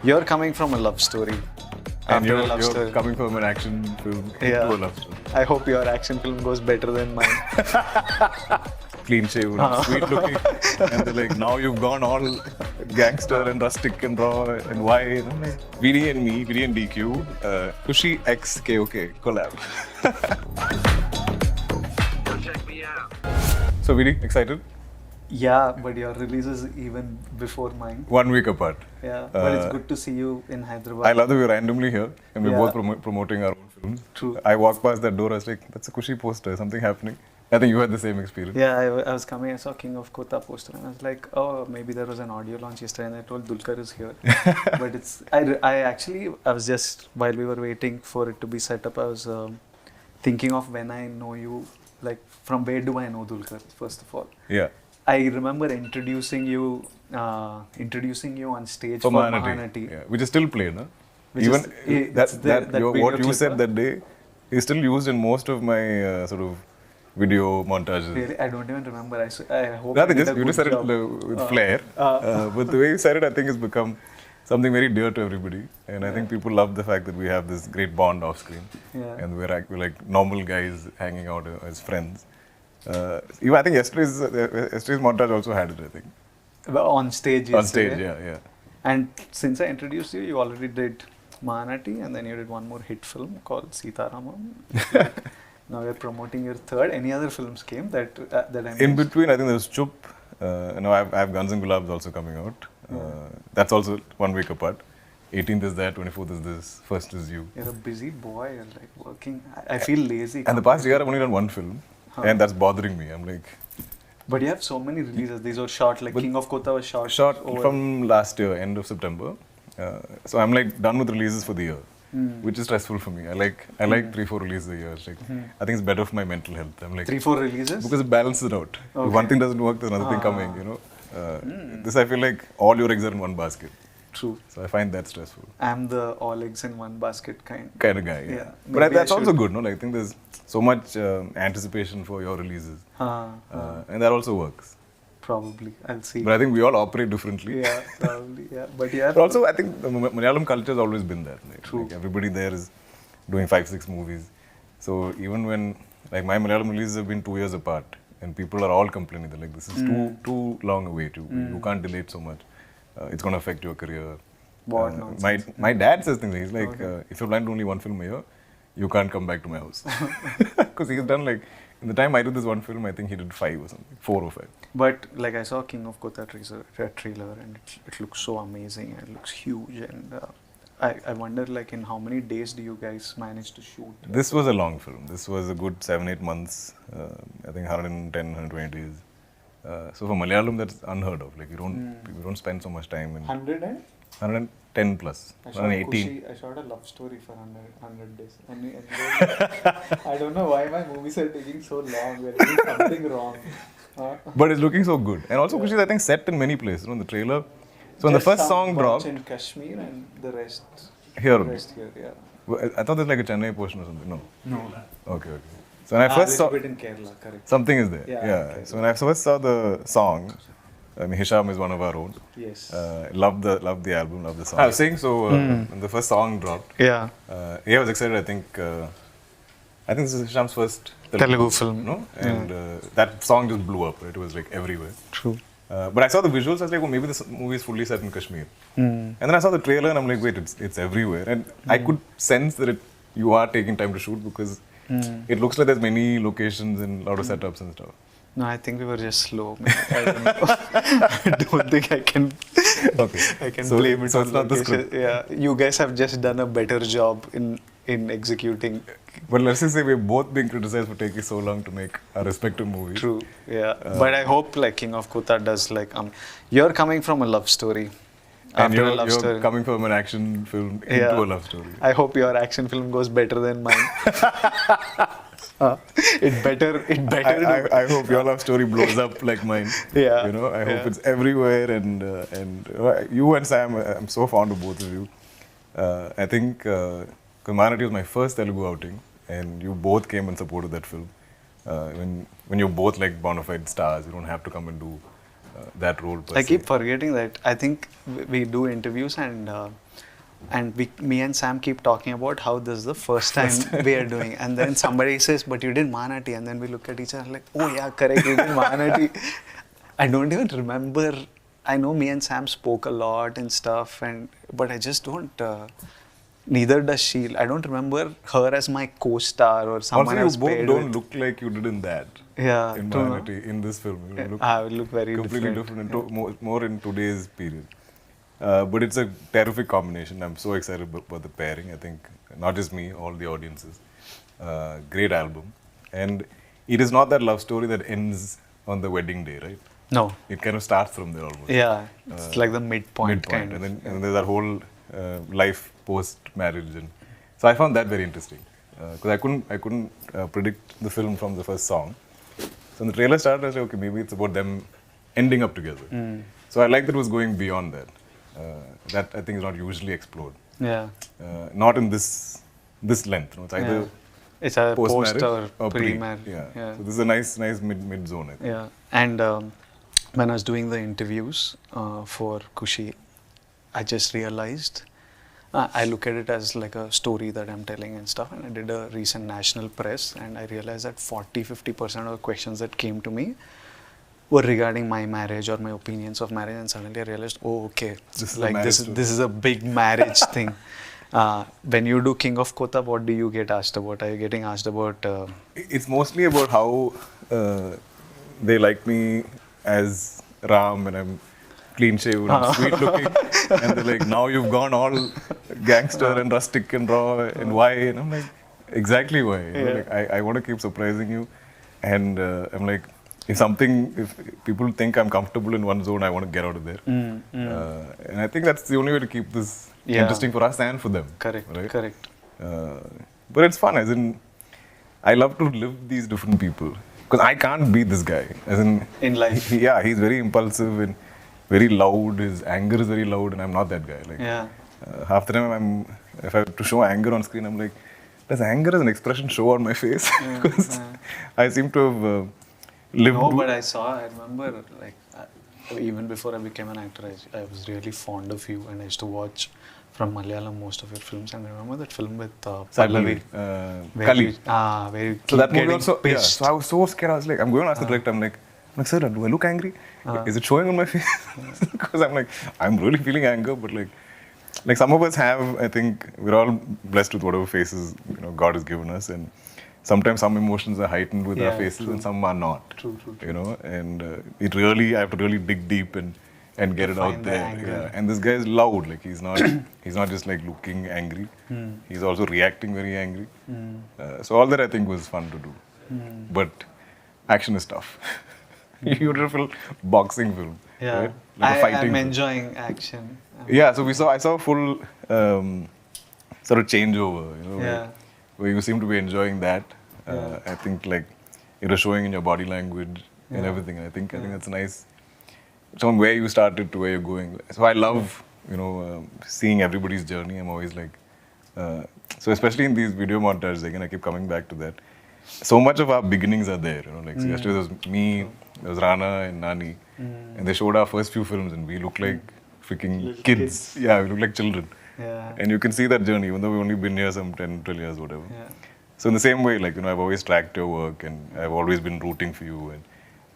You're coming from a love story. And After a you're, love you're story. coming from an action film Yeah. into a love story. I hope your action film goes better than mine. Clean shaven, sweet looking. And they're like, now you've gone all gangster and rustic and raw and why? And I'm like, VD and me, VD and DQ, Kushi X KOK collab. Check me out. So VD, excited? Yeah, but your release is even before mine. 1 week apart. Yeah, but it's good to see you in Hyderabad. I love that we're randomly here and we're Yeah. both promoting our own films. True. I walked past that door, I was like, that's a Kushi poster, something happening. I think you had the same experience. Yeah, I was coming, I saw King of Kotha poster and I was like, oh, maybe there was an audio launch yesterday and I told Dulquer is here. But it's, I was just, while we were waiting for it to be set up, I was thinking of when I know you, like from where do I know Dulquer, first of all. Yeah. I remember introducing you on stage For for Mahanati. Mahanati. Yeah. Which is still played, no? Which Even is- it's there, that what video you clip, said huh? that day is still used in most of my sort of video montages. Really, I don't even remember. I hope Nothing, I did just, a you good just said job. it with flair. But the way you said it, I think it's become something very dear to everybody. And I think people love the fact that we have this great bond off screen. Yeah. And we're like normal guys hanging out as friends. Even I think yesterday's montage also had it, I think. Well, on stage. On stage, yesterday. yeah. And since I introduced you, you already did Mahanati, and then you did one more hit film called Sitaramam. Now you're promoting your third. Any other films came that I missed? In between, I think there's Chup. I have Guns and Gulabs also coming out. That's also 1 week apart. 18th is that, 24th is this, 1st is you. You're a busy boy. You're like working. I feel lazy. And the past year, I've only done one film. And that's bothering me. I'm like, But you have so many releases. These are short. Like King of Kotha was short. shot over- from last year, end of September. So I'm like done with releases for the year, which is stressful for me. I like 3-4 releases a year. It's like, I think it's better for my mental health. I'm like 3-4 releases. because it balances it out. Okay. If one thing doesn't work, there's another thing coming. You know, this I feel like all your eggs are in one basket. True. So I find that stressful. I'm the all eggs in one basket kind. Kind of guy. Yeah. Yeah, But maybe that's I also should- good. No, like, I think there's so much anticipation for your releases, and that also works. Probably. I'll see. But I think we all operate differently. Yeah, probably. Yeah. But yeah. But also, I think the Malayalam culture has always been there. Like, True. Like everybody there is doing 5-6 movies. So even when, like, my Malayalam releases have been 2 years apart, and people are all complaining, they're like, this is too long a wait. You can't delay it so much. It's going to affect your career. What nonsense. My dad says things. He's like, if you're planning to only one film a year, you can't come back to my house. Because he's done like, in the time I did this one film, I think he did 5 or something, 4 or 5. But like I saw King of Kotha trailer and it looks so amazing and it looks huge and I wonder like in how many days do you guys manage to shoot? This was a long film. This was a good 7-8 months. I think 110, 120 days. So for Malayalam, that's unheard of. Like we don't spend so much time in 100 and? 110 plus, I shot 118. I shot a love story for 100 days. And I don't know why my movies are taking so long. We're doing something wrong. But it's looking so good. And also, Kushi is, I think, set in many places. You know, the trailer. So when the first song dropped, in Kashmir and the rest here. the rest here, yeah. I thought there's like a Chennai portion or something. No. No. Okay. So when I first saw, bit in Kerala, correct. something is there. Yeah, Yeah. okay. So when I first saw the song, I mean, Hisham is one of our own. Yes. Loved the album, loved the song. I was saying so when the first song dropped. Yeah. I was excited. I think this is Hisham's first Telugu film. no? And that song just blew up. Right? It was like everywhere. True. But I saw the visuals. I was like, oh, maybe this movie is fully set in Kashmir. And then I saw the trailer, and I'm like, wait, it's everywhere. And I could sense that you are taking time to shoot because it looks like there's many locations and a lot of setups and stuff. No, I think we were just slow. Man. I don't know. I don't think I can. Okay. I can So- blame it so on it's not the location. script. Yeah, you guys have just done a better job in executing. But let's just say we're both being criticized for taking so long to make our respective movies. True. Yeah. But I hope like King of Kotha does like you're coming from a love story. And After a you're love story. coming from an action film into Yeah. a love story. I hope your action film goes better than mine. It better. I hope your love story blows up like mine. Yeah. You know, I hope Yeah. it's everywhere and you and Sam, I'm so fond of both of you. I think Mahanati was my first Telugu outing, and you both came and supported that film. When you're both like bona fide stars, you don't have to come and do that role. Per I se. keep forgetting that. I think we do interviews and me and Sam keep talking about how this is the first time we are doing, and then somebody says, "But you did Mahanati," and then we look at each other like, "Oh yeah, correct, we did Mahanati." I don't even remember. I know me and Sam spoke a lot and stuff, but I just don't. Neither does she. I don't remember her as my co-star or someone Also, else you both paired don't with. look like you did in that. Yeah, In true, no? Mahanati, in this film, you look I will look very completely different. different, and more in today's period. But it's a terrific combination. I'm so excited about the pairing. I think not just me, all the audiences. Great album, and it is not that love story that ends on the wedding day, right? No. It kind of starts from there almost. Yeah, it's like the midpoint kind and of. then there's that whole life post marriage, and so I found that very interesting because I couldn't predict the film from the first song. So when the trailer started, I was like, okay, maybe it's about them ending up together. So I like that it was going beyond that. That I think is not usually explored. Yeah. Not in this length. No? It's either It's a post-marriage post or pre. pre-marriage. Yeah. So this is a nice mid zone. I think. Yeah. And when I was doing the interviews for Kushi, I just realized I look at it as like a story that I'm telling and stuff. And I did a recent national press, and I realized that 40-50% of the questions that came to me were regarding my marriage or my opinions of marriage, and suddenly I realized, oh, okay, this is a big marriage thing. When you do King of Kotha, what do you get asked about? Are you getting asked about? It's mostly about how they like me as Ram, and I'm clean shaven, and sweet looking, and they're like, now you've gone all gangster and rustic and raw, and why? And I'm like, exactly why. You know, like, I want to keep surprising you, and I'm like, if people think I'm comfortable in one zone, I want to get out of there. And I think that's the only way to keep this interesting for us and for them. Correct, right? correct. But it's fun, as in, I love to live these different people. Because I can't be this guy. As in life. He's very impulsive and very loud. His anger is very loud, and I'm not that guy. Like, half the time, if I have to show anger on screen, I'm like, does anger as an expression show on my face? Because I seem to have lived. No, but I remember, like, even before I became an actor, I was really fond of you, and I used to watch from Malayalam most of your films, and I remember that film with Pallavi. Kali. Where you So that movie getting also, pissed. so I was so scared. I was like, I'm going to ask the director, I'm like, sir, do I look angry? Is it showing on my face? Because I'm like, I'm really feeling anger, but like some of us have, I think, we're all blessed with whatever faces, God has given us, and sometimes some emotions are heightened with our faces, and some are not. True. And I have to really dig deep and get it out there. Yeah. And this guy is loud. Like he's not just like looking angry. He's also reacting very angry. So all that I think was fun to do. But action is tough. Beautiful boxing film. Yeah, right? Like a fighting I'm film. enjoying action. Yeah, so I saw a full sort of changeover. Where you seem to be enjoying that. I think like it was showing in your body language and everything. I think that's nice. From where you started to where you're going. So I love, seeing everybody's journey. I'm always like, so especially in these video montages, again, I keep coming back to that. So much of our beginnings are there. Like so yesterday there was me, there was Rana and Nani, and they showed our first few films, and we look like freaking kids. Yeah, we look like children. Yeah. And you can see that journey, even though we've only been here some 10, 12 years, whatever. Yeah. So in the same way, like, I've always tracked your work, and I've always been rooting for you, and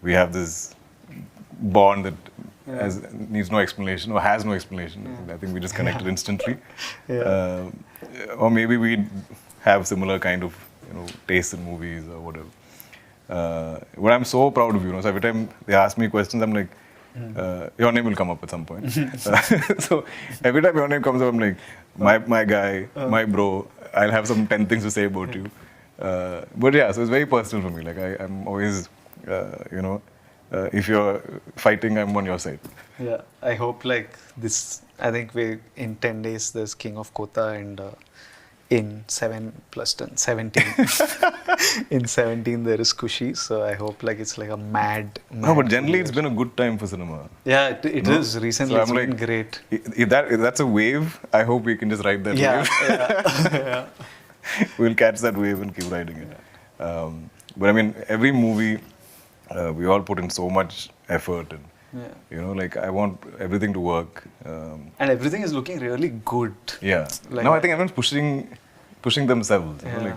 we have this bond that needs no explanation or has no explanation. I think we just connected instantly. Or maybe we have similar kind of taste in movies or whatever. But I'm so proud of you. So every time they ask me questions, I'm like, your name will come up at some point. So every time your name comes up, I'm like, my guy, my bro. I'll have some 10 things to say about you. But yeah, so it's very personal for me. Like I'm always, if you're fighting, I'm on your side. Yeah, I hope like this. I think in 10 days there's King of Kotha, and in 7 plus 10, 17. In 17 there is Kushi. So I hope like it's like a mad. No, but generally it's been a good time for cinema. Yeah, it is. Recently so it's been great. If that's a wave, I hope we can just ride that wave. Yeah. We'll catch that wave and keep riding it. But I mean, every movie, we all put in so much effort, and Yeah. You know, like I want everything to work. And everything is looking really good. Yeah. Like- Now I think everyone's pushing themselves. You know, Yeah. like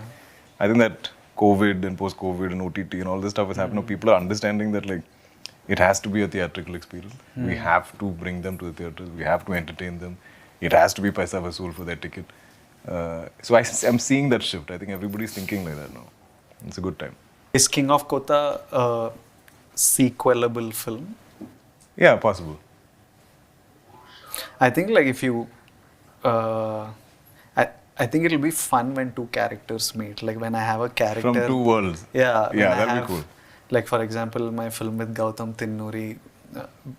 I think that COVID and post-COVID and OTT and all this stuff is happening. People are understanding that like it has to be a theatrical experience. We have to bring them to the theaters. We have to entertain them. It has to be paisa vasool for their ticket. So I'm seeing that shift. I think everybody's thinking like that now. It's a good time. Is King of Kotha a sequelable film? Yeah, possible. I think like if you, I think it'll be fun when two characters meet. Like when I have a character From two worlds. Yeah, when Yeah, I that'd be have, cool. Like for example, my film with Gautam Tinnuri,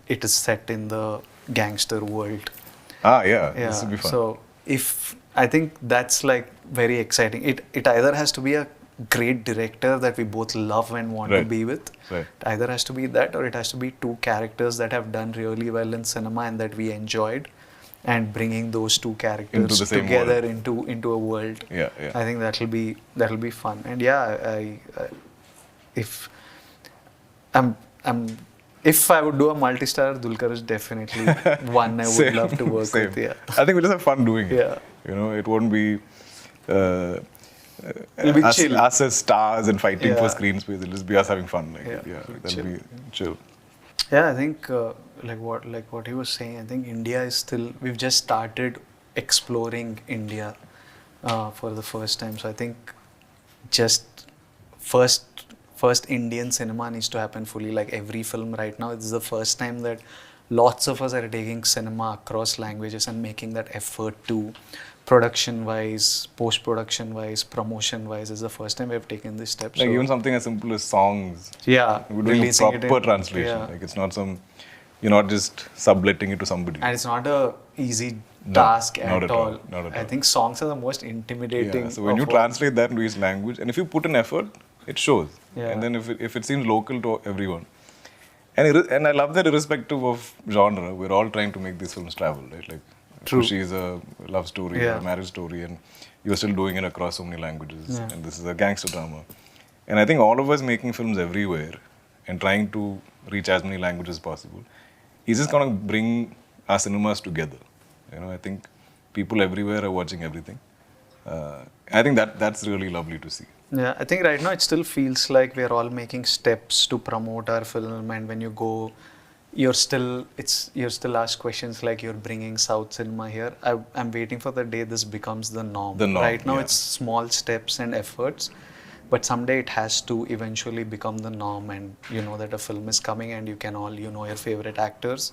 it is set in the gangster world. Ah, yeah. Yeah. This would be fun. So if I think that's like very exciting. It either has to be a great director that we both love and want to Right. be with. Right. It either has to be that, or it has to be two characters that have done really well in cinema and that we enjoyed, and bringing those two characters Into the same together world. into a world. Yeah, yeah. I think that'll be fun. And yeah, if if I would do a multi-star, Dulquer is definitely one I would Same, love to work same. with. Yeah. I think we'll just have fun doing it. Yeah. You know, it won't be It'll be chill. us as stars and fighting for Yeah. screen space. It'll just be us having fun. Like, Yeah, that'll chill. be chill. Yeah, I think like what he was saying. I think India is still. We've just started exploring India for the first time. So I think just first Indian cinema needs to happen fully. Like every film right now, it's the first time that lots of us are taking cinema across languages and making that effort to production-wise, post-production-wise, promotion-wise. Is the first time we have taken this step. Like So- even something as simple as songs. yeah, We're doing a releasing it proper in- translation. yeah. Like it's not you're not just subletting it to somebody. And it's not a easy No, task not at at all, all. not at I all. think songs are the most intimidating. Yeah, so when you of all. translate that into each language, and if you put in effort, it shows. Yeah. And then if it seems local to everyone, and I love that irrespective of genre, we're all trying to make these films travel, right? Like, True. Kushi is a love story, Yeah. a marriage story, and you're still doing it across so many languages. Yeah. And this is a gangster drama. And I think all of us making films everywhere and trying to reach as many languages as possible is just going to bring our cinemas together. You know, I think people everywhere are watching everything. I think that's really lovely to see. Yeah, I think right now it still feels like we are all making steps to promote our film, and when you go, you're still asked questions like you're bringing South cinema here. I'm waiting for the day this becomes the norm. The norm, Right now yeah. it's small steps and efforts, but someday it has to eventually become the norm, and you know that a film is coming and you can all, you know, your favorite actors,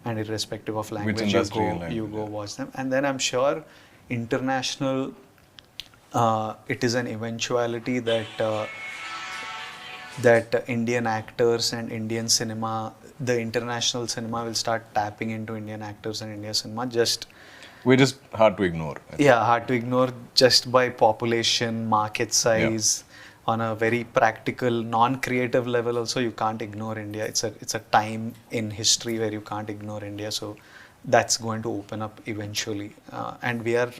and irrespective of language, industry and you language, go yeah. watch them. And then I'm sure international, it is an eventuality that Indian actors and Indian cinema, the international cinema will start tapping into Indian actors and Indian cinema. Just We're just hard to ignore. I think. yeah, hard to ignore just by population, market size. On a very practical, non-creative level, also you can't ignore India. It's a time in history where you can't ignore India. So that's going to open up eventually, and we are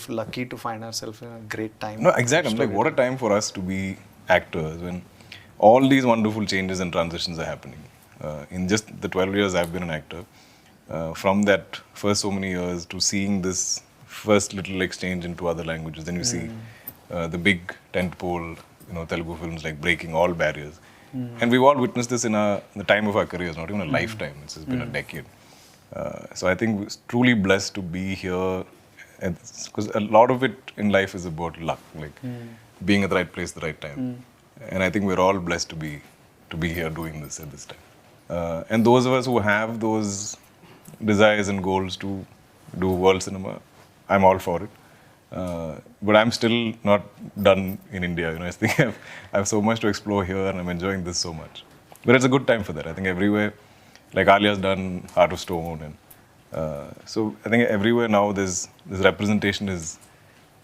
lucky to find ourselves in a great time. No, exactly. I'm like, what a time for us to be actors when all these wonderful changes and transitions are happening. In just the 12 years I've been an actor, from that first so many years to seeing this first little exchange into other languages, then you see the big tentpole, you know, Telugu films like breaking all barriers. And we've all witnessed this in the time of our careers, not even a lifetime. It's just been a decade. So I think we're truly blessed to be here, because a lot of it in life is about luck, like being at the right place at the right time. And I think we're all blessed to be here doing this at this time. And those of us who have those desires and goals to do world cinema, I'm all for it. But I'm still not done in India. You know, I think I have so much to explore here, and I'm enjoying this so much. But it's a good time for that. I think everywhere, like Alia's done Heart of Stone, and so I think everywhere now this representation is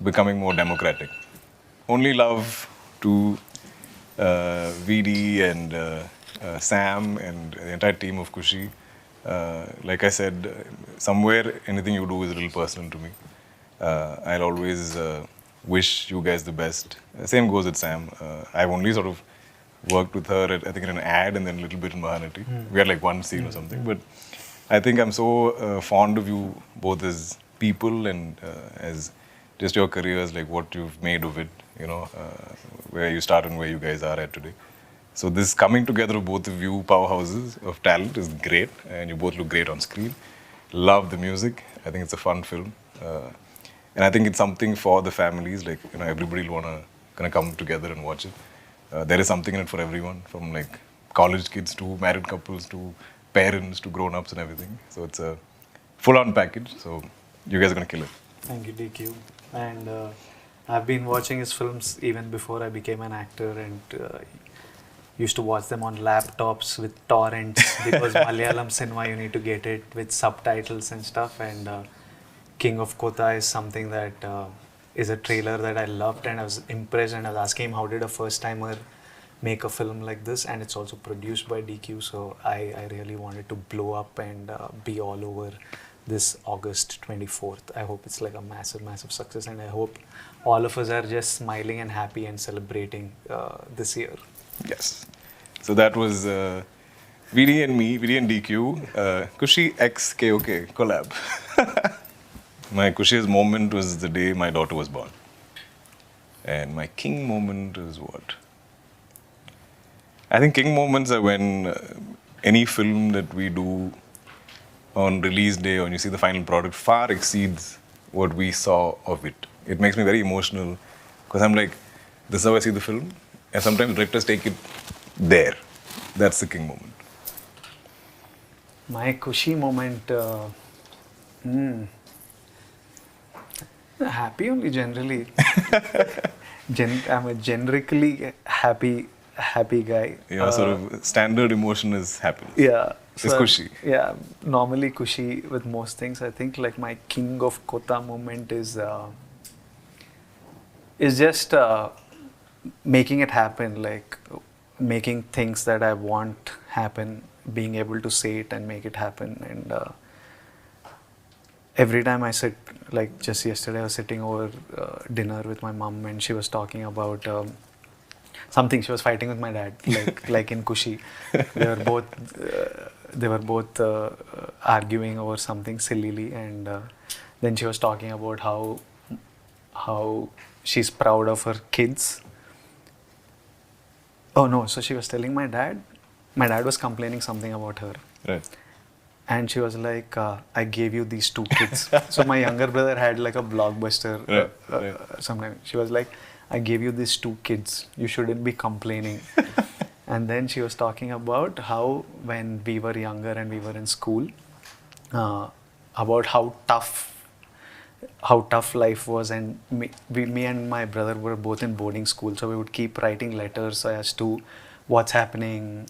becoming more democratic. Only love to VD and Sam and the entire team of Kushi. Like I said, somewhere anything you do is a little personal to me. I'll always wish you guys the best. Same goes with Sam. I've only sort of worked with her, I think in an ad and then a little bit in Mahanati. We had like one scene or something. But I think I'm so fond of you both as people and as just your careers, like what you've made of it, you know, where you started and where you guys are at today. So this coming together of both of you powerhouses of talent is great, and you both look great on screen. Love the music. I think it's a fun film. And I think it's something for the families, like, you know, everybody will want to kind of come together and watch it. There is something in it for everyone, from like college kids to married couples to parents to grown-ups and everything. So it's a full-on package. So you guys are going to kill it. Thank you, DQ. And I've been watching his films even before I became an actor, and used to watch them on laptops with torrents because Malayalam cinema, you need to get it with subtitles and stuff. And King of Kotha is something that is a trailer that I loved, and I was impressed, and I was asking him how did a first timer make a film like this, and it's also produced by DQ, so I really wanted to blow up and be all over this August 24th. I hope it's like a massive success, and I hope all of us are just smiling and happy and celebrating this year. Yes. So that was VD and me, VD and DQ, Kushi X KOK collab. My Kushi's moment was the day my daughter was born. And my king moment is what? I think king moments are when any film that we do on release day, or when you see the final product, far exceeds what we saw of it. It makes me very emotional because I'm like, this is how I see the film. And sometimes directors take it there. That's the king moment. My Kushi moment, happy only generally. I'm a generically happy guy. Yeah, sort of standard emotion is happiness. Yeah. It's Kushi. Yeah, normally Kushi with most things. I think like my King of Kotha moment is just making it happen, like making things that I want happen, being able to say it and make it happen. And every time I sit, like just yesterday I was sitting over dinner with my mom, and she was talking about something. She was fighting with my dad, like in Kushi. They were both arguing over something sillily, and then she was talking about how she's proud of her kids. Oh no, so she was telling my dad was complaining something about her. Right. And she was like, I gave you these 2 kids. So my younger brother had like a blockbuster. Sometime. She was like, I gave you these 2 kids. You shouldn't be complaining. And then she was talking about how when we were younger and we were in school, about how tough life was, and me and my brother were both in boarding school, so we would keep writing letters as to what's happening,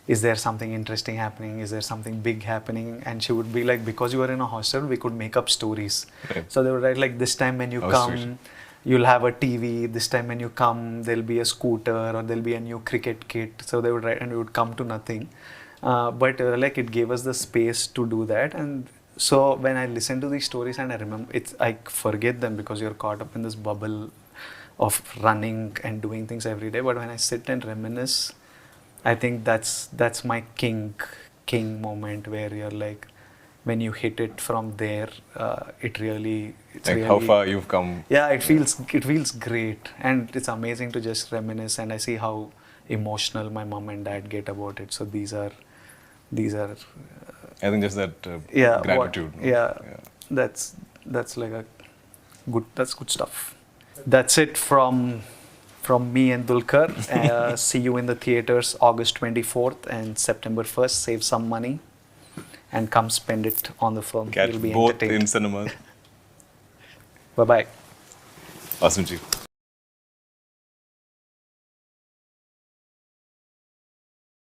is there something interesting happening, is there something big happening, and she would be like, because you were in a hostel, we could make up stories. Right. So they would write like, this time when you come, you'll have a TV, this time when you come, there'll be a scooter, or there'll be a new cricket kit. So they would write, and we would come to nothing. But like it gave us the space to do that. And so when I listen to these stories and I remember, I forget them because you're caught up in this bubble of running and doing things every day. But when I sit and reminisce, I think that's my king moment, where you're like, when you hit it from there, it's really how far you've come. Yeah, it feels great, and it's amazing to just reminisce. And I see how emotional my mom and dad get about it. So these are. I think just that gratitude. That's like that's good stuff. That's it from me and Dulquer. See you in the theaters August 24th and September 1st. Save some money and come spend it on the film. Catch You'll be both entertained. in cinemas. Bye-bye. Awesome, Chief.